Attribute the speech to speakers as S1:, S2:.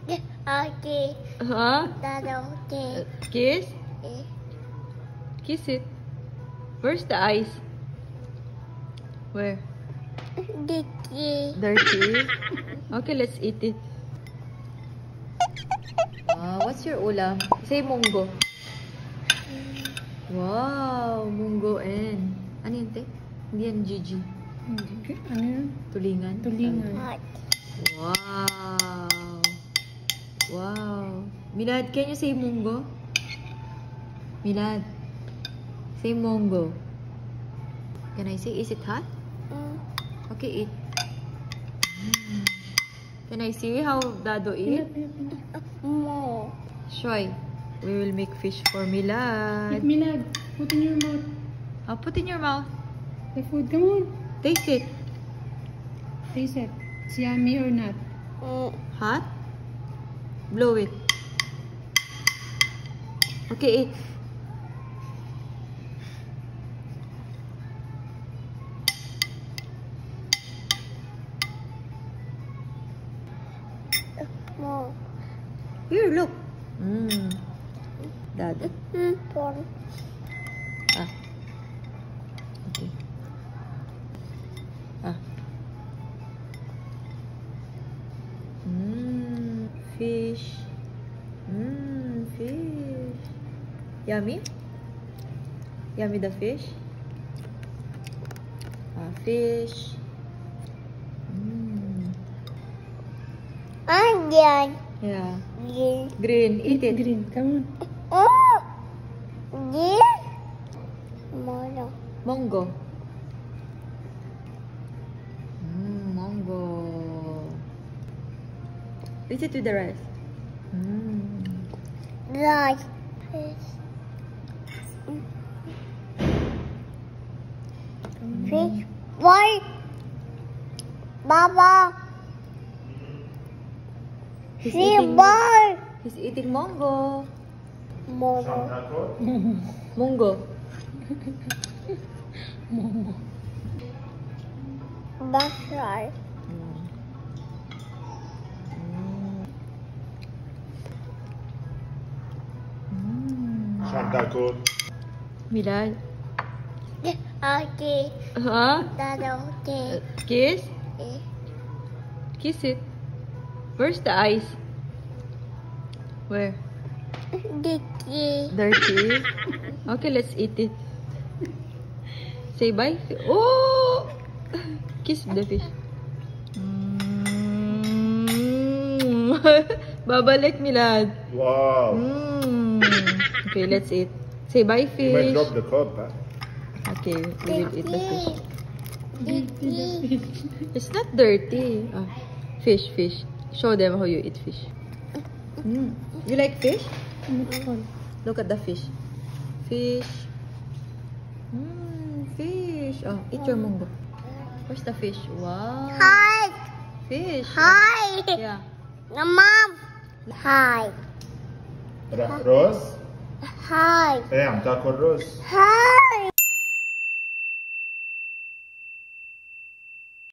S1: Okay.
S2: Huh?
S1: Okay.
S2: Kiss? Kiss it. Where's the eyes? Where?
S1: Dicky.
S2: Dirty? Okay, let's eat it. What's your ulam? Say munggo. Wow, munggo and... Ano yun, te? Hindi yan Gigi.
S3: Ano yun?
S2: Tulingan?
S3: Tulingan.
S1: Hot.
S2: Wow. Wow. Milad, can you say munggo? Milad. Say munggo. Can I say, is it hot? Okay, eat. Can I see how Dado eat?
S1: More.
S2: Shoy. We will make fish for Milad.
S3: Eat Milad. Put in your mouth.
S2: Oh, put in your mouth.
S3: The food. Come on.
S2: Taste it.
S3: Taste it. It's yummy or not?
S2: Hot? Blow it. Okay, eat.
S1: More.
S2: Here, look. Dado.
S1: Porn.
S2: Ah. Okay. Ah. Fish. Fish. Yummy? Yummy the fish? Fish.
S1: Onion.
S2: Yeah.
S1: Green.
S2: Green. Eat it.
S3: Green. Come on.
S1: Oh. Green. Mono.
S2: Mongo. Mongo. Eat it with the rice.
S1: Rice. Fish. Fish. Boy. Baba.
S2: He's
S1: See
S2: eating.
S1: boy.
S2: He's eating mongo.
S1: Mono.
S2: Mongo.
S1: Bashar.
S4: Santa Cruz.
S2: Milad.
S1: Okay.
S2: Huh?
S1: Okay.
S2: Kiss? Kiss it. Where's the eyes? Where?
S1: Dicky.
S2: Dirty? Okay, let's eat it. Say bye. Oh! Kiss the fish. Babalik, Milad.
S4: Wow.
S2: Okay, let's eat. Say bye,
S4: You might
S2: fish.
S4: drop the cup, huh?
S2: Okay, we will eat the fish.
S1: Dicky.
S2: It's not dirty. Fish, fish. Show them how you eat fish. You like fish? Look at the fish. Fish. Fish. Oh, eat your mungo. Where's the fish? Wow.
S1: Hi.
S2: Fish.
S1: Hi.
S2: Yeah.
S1: Mom. Hi.
S4: Rose?
S1: Hi.
S4: Hey, I'm Taco Rose.
S1: Hi.